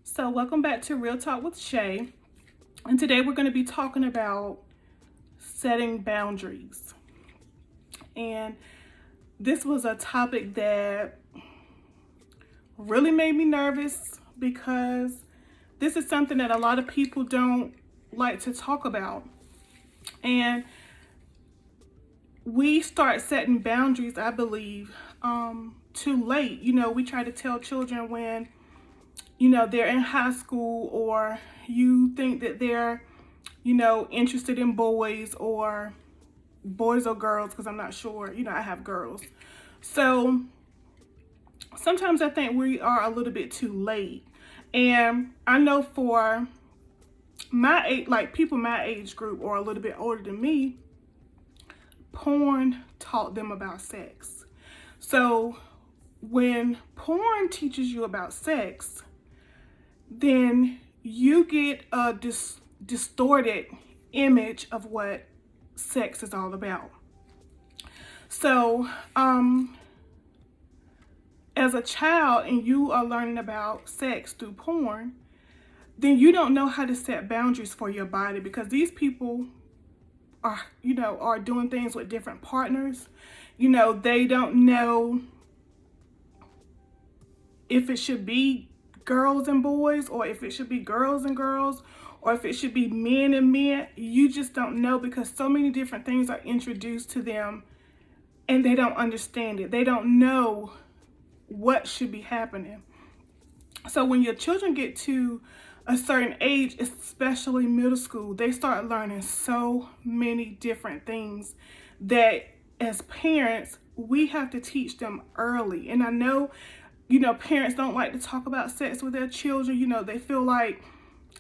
So, welcome back to Real Talk with Shay. And today we're going to be talking about setting boundaries. And this was a topic that really made me nervous because this is something that a lot of people don't like to talk about. And we start setting boundaries, I believe, too late. We try to tell children when they're in high school, or you think that they're, interested in boys or girls, because I'm not sure, I have girls. So sometimes I think we are a little bit too late. And I know for my age, like people my age group or a little bit older than me, porn taught them about sex. So when porn teaches you about sex, then you get a distorted image of what sex is all about. So, as a child and you are learning about sex through porn, then you don't know how to set boundaries for your body, because these people are doing things with different partners. They don't know if it should be girls and boys, or if it should be girls and girls, or if it should be men and men. You just don't know, because so many different things are introduced to them and they don't understand it. They don't know what should be happening. So when your children get to a certain age, especially middle school, they start learning so many different things that as parents, we have to teach them early. And I know, parents don't like to talk about sex with their children. They feel like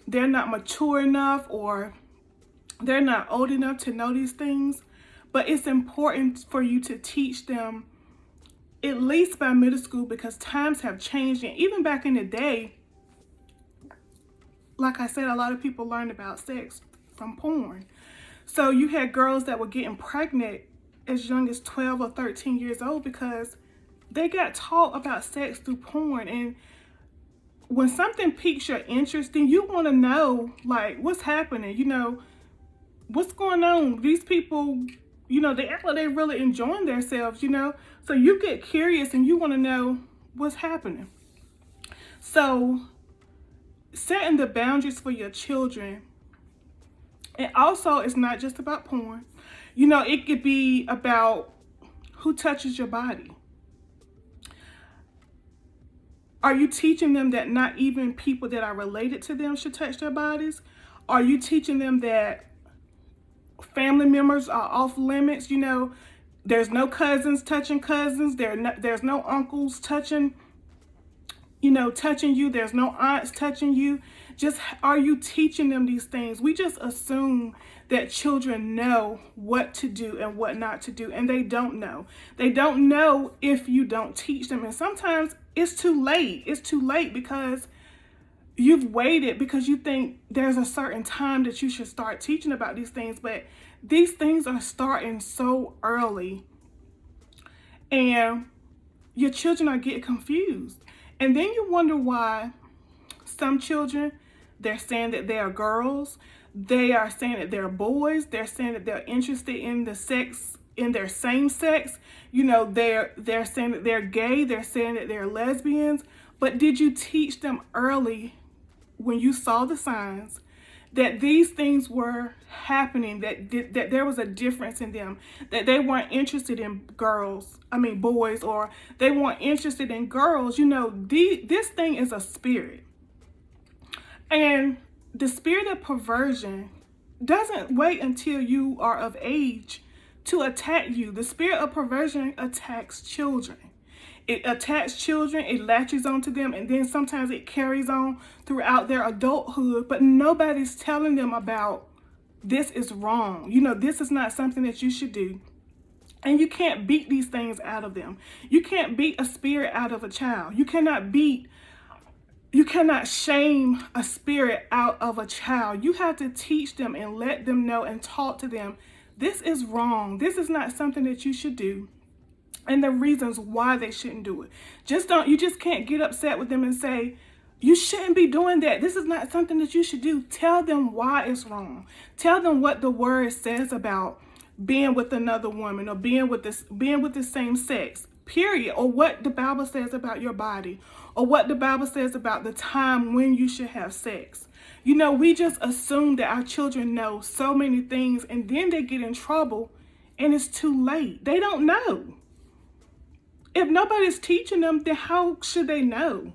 they're not mature enough, or they're not old enough to know these things. But it's important for you to teach them at least by middle school, because times have changed. And even back in the day, like I said, a lot of people learned about sex from porn. So you had girls that were getting pregnant as young as 12 or 13 years old because they got taught about sex through porn. And when something piques your interest, then you want to know, like, what's happening, what's going on. These people, they act like they're really enjoying themselves, so you get curious and you want to know what's happening. So setting the boundaries for your children, and also it's not just about porn. It could be about who touches your body. Are you teaching them that not even people that are related to them should touch their bodies? Are you teaching them that family members are off limits? There's no cousins touching cousins. There's no uncles touching you. There's no aunts touching you. Just, are you teaching them these things? We just assume that children know what to do and what not to do, and they don't know. They don't know if you don't teach them. And sometimes it's too late. It's too late because you've waited because you think there's a certain time that you should start teaching about these things, but these things are starting so early, and your children are getting confused. And then you wonder why some children, they're saying that they are girls, they are saying that they're boys, they're saying that they're interested in the sex, in their same sex. They're saying that they're gay, they're saying that they're lesbians. But did you teach them early, when you saw the signs, that these things were happening, that there was a difference in them, that they weren't interested in boys, or they weren't interested in girls? This thing is a spirit. And the spirit of perversion doesn't wait until you are of age to attack you. The spirit of perversion attacks children. It attacks children, it latches onto them, and then sometimes it carries on throughout their adulthood, but nobody's telling them about this is wrong. This is not something that you should do. And you can't beat these things out of them. You can't beat a spirit out of a child. You cannot shame a spirit out of a child. You have to teach them and let them know and talk to them this is wrong. This is not something that you should do. And the reasons why they shouldn't do it. You just can't get upset with them and say, you shouldn't be doing that. This is not something that you should do. Tell them why it's wrong. Tell them what the word says about being with another woman or being with the same sex, period. Or what the Bible says about your body, or what the Bible says about the time when you should have sex. We just assume that our children know so many things, and then they get in trouble and it's too late. They don't know. If nobody's teaching them, then how should they know?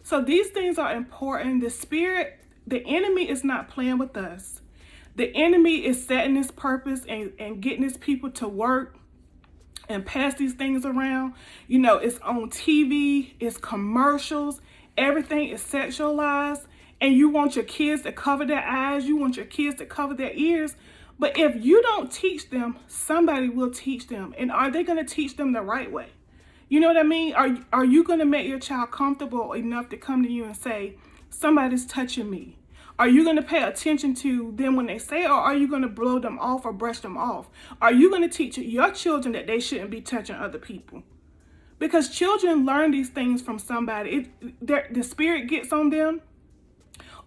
So these things are important. The enemy is not playing with us. The enemy is setting his purpose and getting his people to work and pass these things around. It's on TV, it's commercials, everything is sexualized, and you want your kids to cover their eyes, you want your kids to cover their ears. But if you don't teach them, somebody will teach them. And are they going to teach them the right way? You know what I mean? Are you going to make your child comfortable enough to come to you and say, somebody's touching me? Are you going to pay attention to them when they say it, or are you going to blow them off or brush them off? Are you going to teach your children that they shouldn't be touching other people? Because children learn these things from somebody. The spirit gets on them,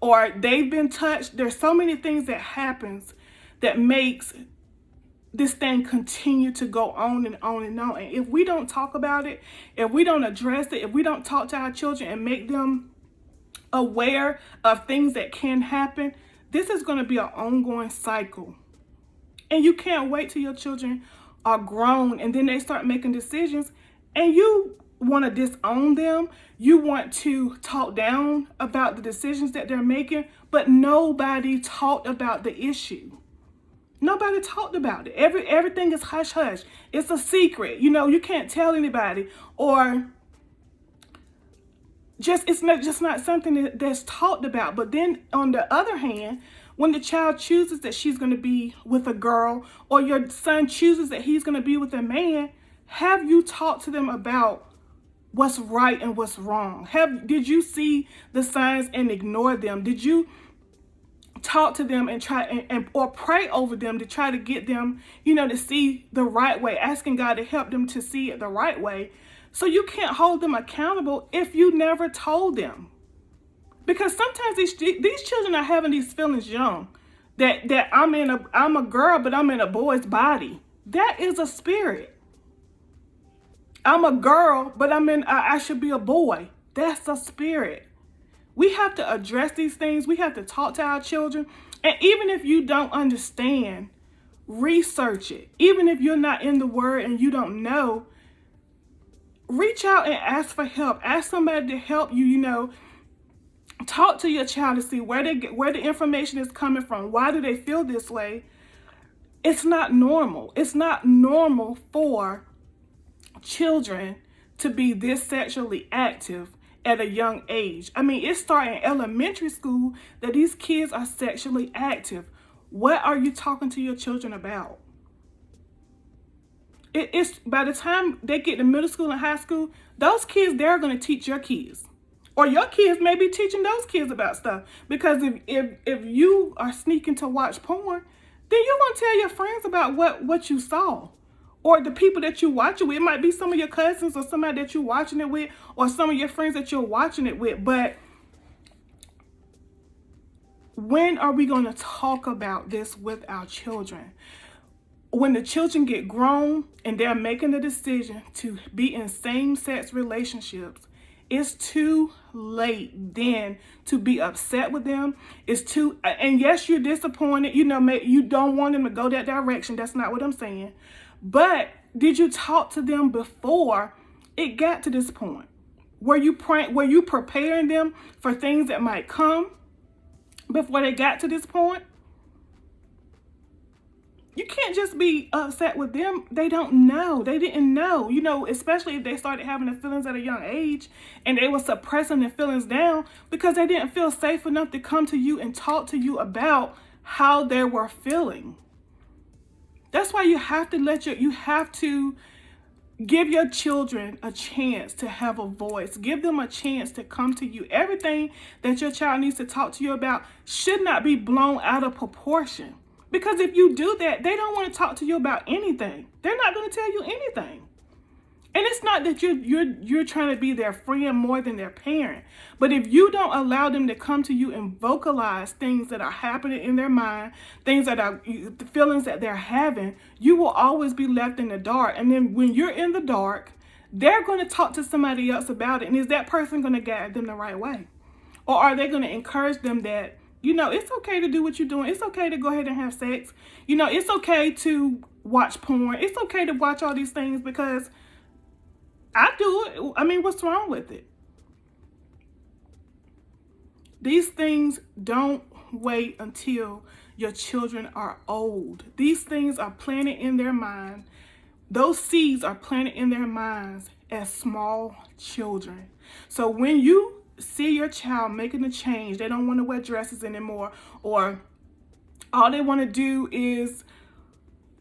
or they've been touched. There's so many things that happens that makes this thing continue to go on and on and on. And if we don't talk about it, if we don't address it, if we don't talk to our children and make them aware of things that can happen, this is going to be an ongoing cycle. And you can't wait till your children are grown and then they start making decisions and you want to disown them. You want to talk down about the decisions that they're making, but nobody talked about the issue. Nobody talked about it. Everything is hush hush. It's a secret. You can't tell anybody, or it's not something that's talked about. But then on the other hand, when the child chooses that she's going to be with a girl, or your son chooses that he's going to be with a man, have you talked to them about what's right and what's wrong? Did you see the signs and ignore them? Did you talk to them and try or pray over them to try to get them, to see the right way, asking God to help them to see it the right way? So you can't hold them accountable if you never told them. Because sometimes these children are having these feelings young, that I'm a girl, but I'm in a boy's body. That is a spirit. I'm a girl, but I should be a boy. That's a spirit. We have to address these things. We have to talk to our children. And even if you don't understand, research it. Even if you're not in the word and you don't know, reach out and ask for help. Ask somebody to help you, talk to your child to see where the information is coming from. Why do they feel this way? It's not normal. It's not normal for children to be this sexually active at a young age. It's starting in elementary school that these kids are sexually active. What are you talking to your children about? It's by the time they get to middle school and high school, those kids, they're going to teach your kids. Or your kids may be teaching those kids about stuff. Because if you are sneaking to watch porn, then you're going to tell your friends about what you saw. Or the people that you watch it with. It might be some of your cousins or somebody that you're watching it with, or some of your friends that you're watching it with. But when are we going to talk about this with our children? When the children get grown and they're making the decision to be in same-sex relationships, it's too late then to be upset with them. And yes, you're disappointed. You don't want them to go that direction. That's not what I'm saying. But did you talk to them before it got to this point? Were you preparing them for things that might come before they got to this point? You can't just be upset with them. They don't know. They didn't know, especially if they started having the feelings at a young age and they were suppressing their feelings down because they didn't feel safe enough to come to you and talk to you about how they were feeling. That's why you have to give your children a chance to have a voice. Give them a chance to come to you. Everything that your child needs to talk to you about should not be blown out of proportion. Because if you do that, they don't want to talk to you about anything. They're not going to tell you anything. And it's not that you're trying to be their friend more than their parent. But if you don't allow them to come to you and vocalize things that are happening in their mind, things that are the feelings that they're having, you will always be left in the dark. And then when you're in the dark, they're going to talk to somebody else about it. And is that person going to guide them the right way? Or are they going to encourage them that, it's okay to do what you're doing. It's okay to go ahead and have sex. It's okay to watch porn. It's okay to watch all these things because I do it. I mean, what's wrong with it? These things don't wait until your children are old. These things are planted in their mind. Those seeds are planted in their minds as small children. So when you see your child making a change, they don't want to wear dresses anymore, or all they want to do is,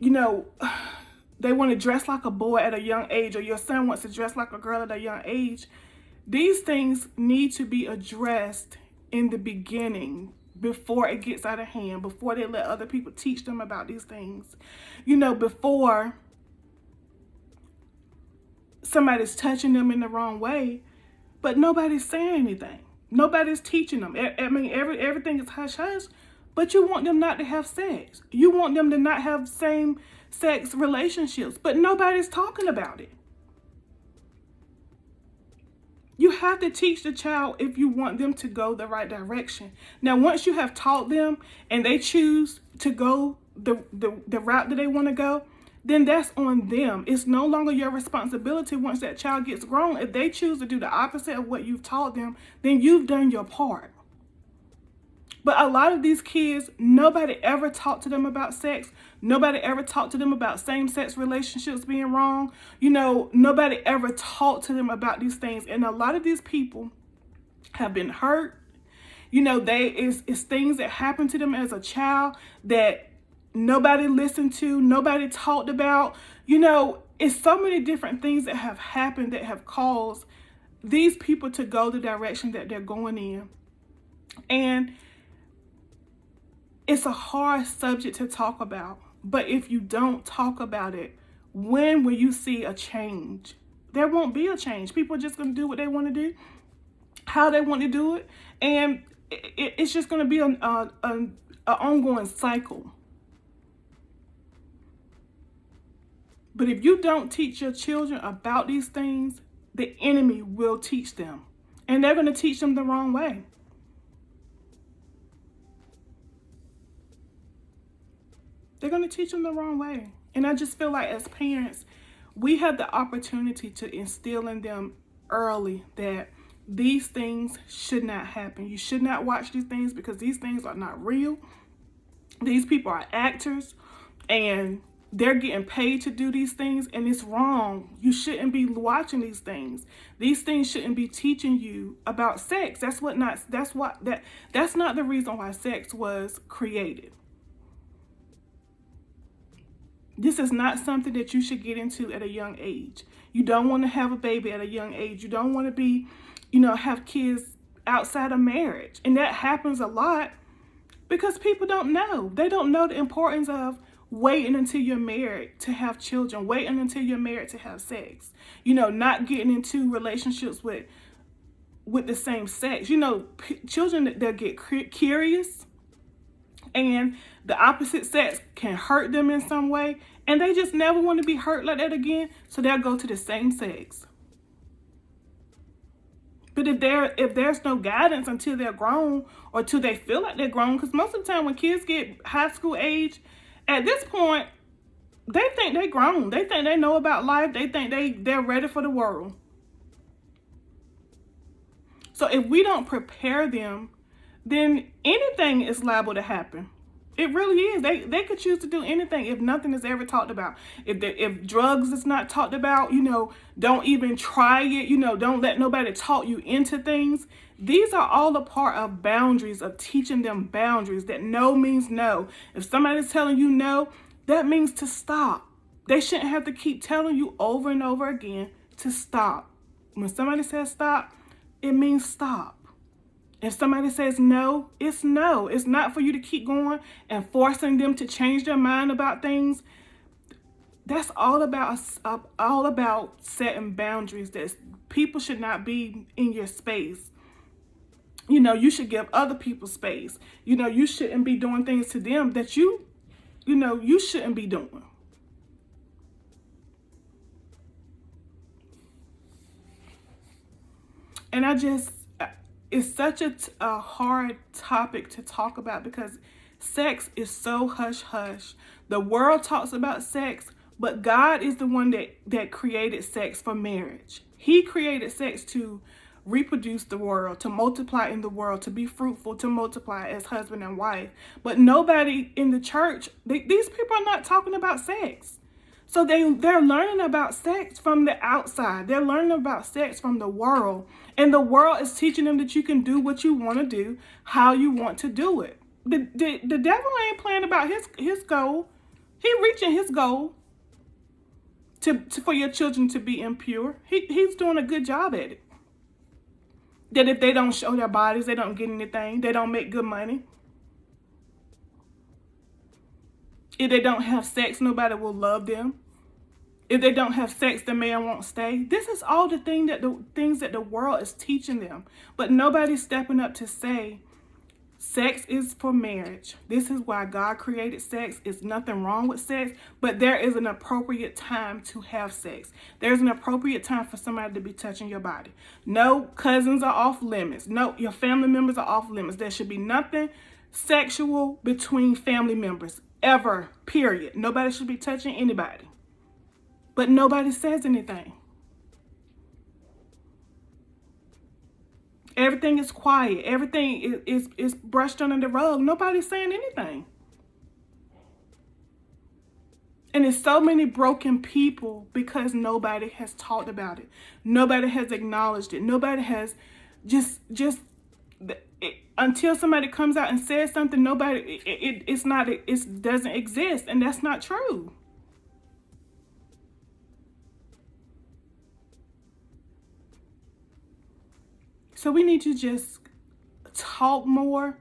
they want to dress like a boy at a young age, or your son wants to dress like a girl at a young age. These things need to be addressed in the beginning before it gets out of hand, before they let other people teach them about these things. Before somebody's touching them in the wrong way, but nobody's saying anything. Nobody's teaching them. I mean, everything is hush hush, but you want them not to have sex. You want them to not have same-sex relationships, but nobody's talking about it. You have to teach the child if you want them to go the right direction. Now, once you have taught them and they choose to go the route that they want to go, then that's on them. It's no longer your responsibility once that child gets grown. If they choose to do the opposite of what you've taught them, then you've done your part. But a lot of these kids, nobody ever talked to them about sex. Nobody ever talked to them about same-sex relationships being wrong. Nobody ever talked to them about these things. And a lot of these people have been hurt. It's things that happened to them as a child that nobody listened to, nobody talked about. It's so many different things that have happened that have caused these people to go the direction that they're going in. And it's a hard subject to talk about. But if you don't talk about it, when will you see a change? There won't be a change. People are just going to do what they want to do, how they want to do it. And it's just going to be an ongoing cycle. But if you don't teach your children about these things, the enemy will teach them. And they're going to teach them the wrong way. They're going to teach them the wrong way. And I just feel like as parents, we have the opportunity to instill in them early that these things should not happen. You should not watch these things because these things are not real. These people are actors and they're getting paid to do these things, and it's wrong. You shouldn't be watching these things. These things shouldn't be teaching you about sex. That's not the reason why sex was created. This is not something that you should get into at a young age. You don't want to have a baby at a young age. You don't want to be, have kids outside of marriage. And that happens a lot because people don't know. They don't know the importance of waiting until you're married to have children, waiting until you're married to have sex, not getting into relationships with the same sex. Children, they'll get curious and the opposite sex can hurt them in some way, and they just never want to be hurt like that again, so they'll go to the same sex. But if there's no guidance until they're grown or till they feel like they're grown, because most of the time when kids get high school age, at this point, they think they're grown. They think they know about life. They think they're ready for the world. So if we don't prepare them, then anything is liable to happen. It really is. They could choose to do anything if nothing is ever talked about. If drugs is not talked about, don't even try it. Don't let nobody talk you into things. These are all a part of boundaries, of teaching them boundaries, that no means no. If somebody's telling you no, that means to stop. They shouldn't have to keep telling you over and over again to stop. When somebody says stop, it means stop. If somebody says no, it's no. It's not for you to keep going and forcing them to change their mind about things. That's all about setting boundaries. That people should not be in your space. You should give other people space. You shouldn't be doing things to them that you shouldn't be doing. And it's such a hard topic to talk about because sex is so hush hush. The world talks about sex, but God is the one that created sex for marriage. He created sex to reproduce the world, to multiply in the world, to be fruitful, to multiply as husband and wife. But nobody in the church, these people are not talking about sex. So they're learning about sex from the outside. They're learning about sex from the world. And the world is teaching them that you can do what you want to do, how you want to do it. The devil ain't playing about his goal. He reaching his goal for your children to be impure. He's doing a good job at it. That if they don't show their bodies, they don't get anything. They don't make good money. If they don't have sex, nobody will love them. If they don't have sex, the man won't stay. This is all the things that the world is teaching them. But nobody's stepping up to say, sex is for marriage. This is why God created sex. There's nothing wrong with sex, but there is an appropriate time to have sex. There's an appropriate time for somebody to be touching your body. No cousins are off limits. No, your family members are off limits. There should be nothing sexual between family members ever, period. Nobody should be touching anybody. But nobody says anything. Everything is quiet. Everything is brushed under the rug. Nobody's saying anything. And there's so many broken people because nobody has talked about it. Nobody has acknowledged it. Nobody has until somebody comes out and says something, it doesn't exist. And that's not true. So we need to just talk more,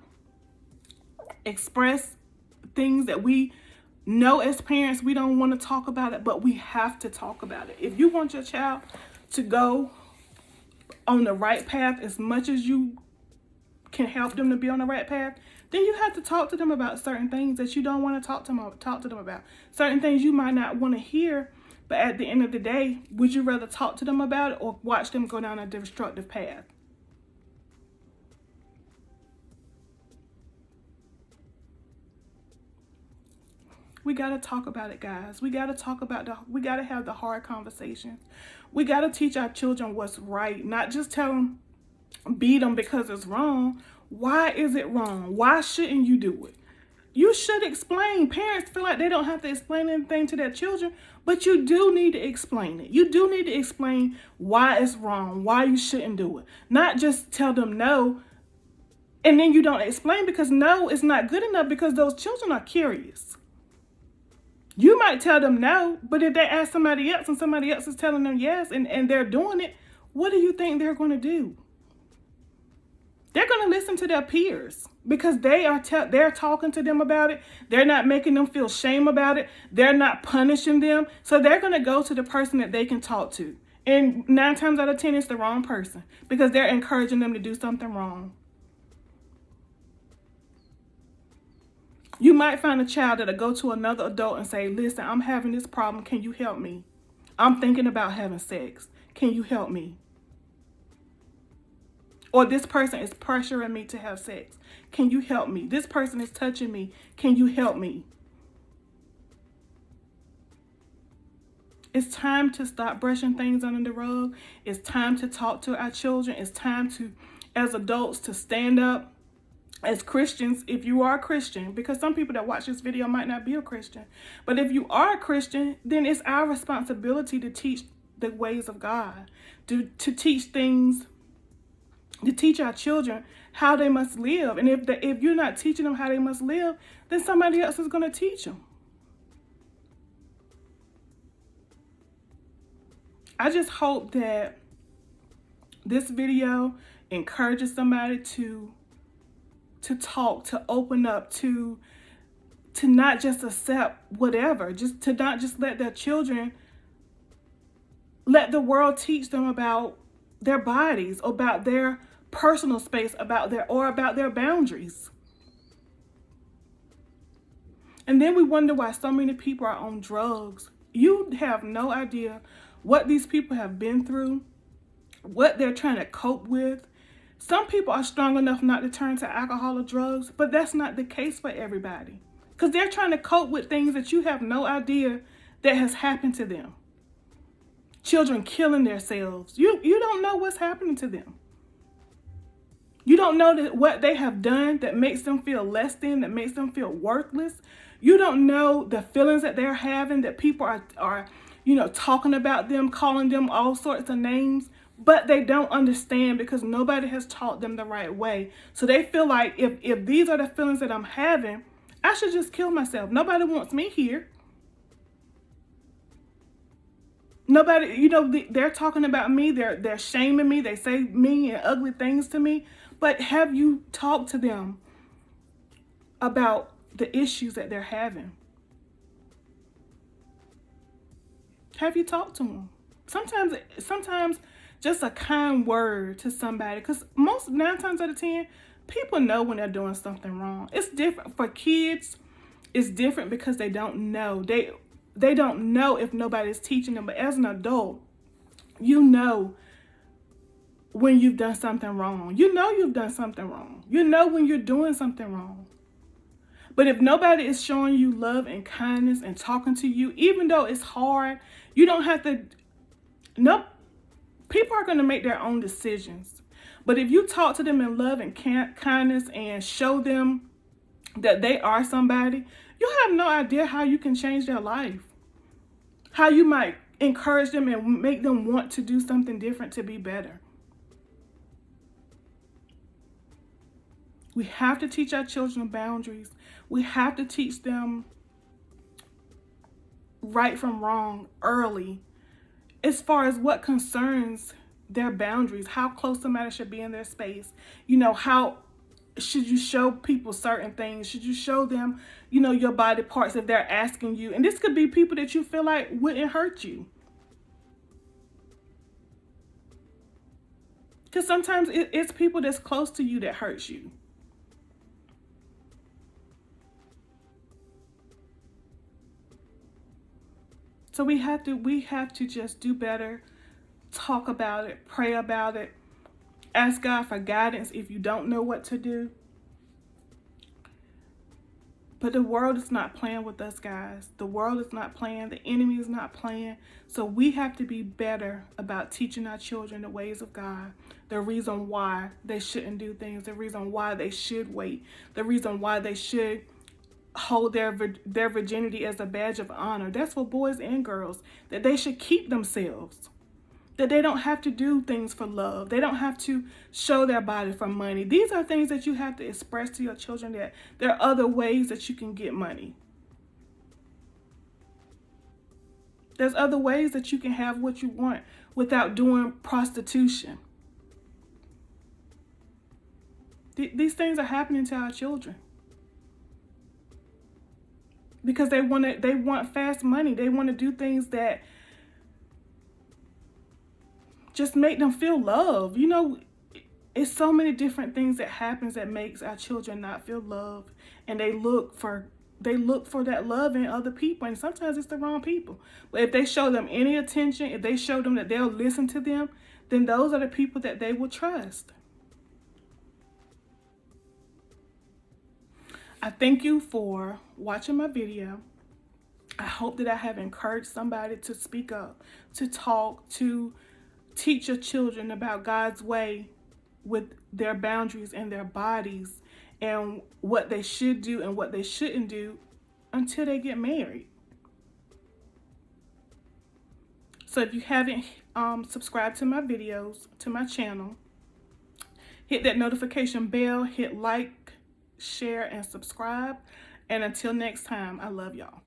express things that we know as parents we don't want to talk about it, but we have to talk about it. If you want your child to go on the right path as much as you can help them to be on the right path, then you have to talk to them about certain things that you don't want to talk to them about. Certain things you might not want to hear, but at the end of the day, would you rather talk to them about it or watch them go down a destructive path? We got to talk about it, guys. We got to have the hard conversations. We got to teach our children what's right, not just tell them, beat them because it's wrong. Why is it wrong? Why shouldn't you do it? You should explain. Parents feel like they don't have to explain anything to their children, but you do need to explain it. You do need to explain why it's wrong, why you shouldn't do it. Not just tell them no, and then you don't explain because no is not good enough because those children are curious. You might tell them no, but if they ask somebody else and somebody else is telling them yes and they're doing it, what do you think they're going to do? They're going to listen to their peers because they're talking to them about it. They're not making them feel shame about it. They're not punishing them. So they're going to go to the person that they can talk to. And 9 times out of 10, it's the wrong person because they're encouraging them to do something wrong. You might find a child that'll go to another adult and say, listen, I'm having this problem. Can you help me? I'm thinking about having sex. Can you help me? Or this person is pressuring me to have sex. Can you help me? This person is touching me. Can you help me? It's time to stop brushing things under the rug. It's time to talk to our children. It's time to, as adults, to stand up. As Christians, if you are a Christian, because some people that watch this video might not be a Christian, but if you are a Christian, then it's our responsibility to teach the ways of God, to teach things, to teach our children how they must live. And if you're not teaching them how they must live, then somebody else is going to teach them. I just hope that this video encouraging somebody to talk, to open up, to not just accept whatever, just to not just let their children, let the world teach them about their bodies, about their personal space, about their boundaries. And then we wonder why so many people are on drugs. You have no idea what these people have been through, what they're trying to cope with. Some people are strong enough not to turn to alcohol or drugs, but that's not the case for everybody. Because they're trying to cope with things that you have no idea that has happened to them. Children killing themselves. You don't know what's happening to them. You don't know that what they have done that makes them feel less than, that makes them feel worthless. You don't know the feelings that they're having, that people are talking about them, calling them all sorts of names, but they don't understand because nobody has taught them the right way. So they feel like if these are the feelings that I'm having, I should just kill myself. Nobody wants me here. Nobody, they're talking about me. They're shaming me. They say mean and ugly things to me. But have you talked to them about the issues that they're having? Have you talked to them? Sometimes just a kind word to somebody, because 9 times out of 10, people know when they're doing something wrong. It's different for kids. It's different because they don't know. They don't know if nobody's teaching them. But as an adult, you know when you've done something wrong. You know you've done something wrong. You know when you're doing something wrong. But if nobody is showing you love and kindness and talking to you, even though it's hard, you don't have to. Nope. People are going to make their own decisions. But if you talk to them in love and kindness and show them that they are somebody, you have no idea how you can change their life. How you might encourage them and make them want to do something different to be better. We have to teach our children boundaries. We have to teach them right from wrong early, as far as what concerns their boundaries, how close somebody should be in their space. How should you show people certain things? Should you show them, your body parts if they're asking you? And this could be people that you feel like wouldn't hurt you. Because sometimes it's people that's close to you that hurts you. So we have to just do better, talk about it, pray about it, ask God for guidance if you don't know what to do. But the world is not playing with us, guys. The world is not playing. The enemy is not playing. So we have to be better about teaching our children the ways of God, the reason why they shouldn't do things, the reason why they should wait, the reason why they should hold their virginity as a badge of honor. That's for boys and girls, that they should keep themselves, that they don't have to do things for love. They don't have to show their body for money. These are things that you have to express to your children, that there are other ways that you can get money. There's other ways that you can have what you want without doing prostitution. These things are happening to our children. Because they want fast money. They want to do things that just make them feel love. It's so many different things that happens that makes our children not feel love, and they look for that love in other people, and sometimes it's the wrong people. But if they show them any attention, if they show them that they'll listen to them, then those are the people that they will trust. I thank you for watching my video. I hope that I have encouraged somebody to speak up, to talk, to teach your children about God's way with their boundaries and their bodies, and what they should do and what they shouldn't do until they get married. So if you haven't subscribed to my videos, to my channel, hit that notification bell, hit like, share, and subscribe. And until next time, I love y'all.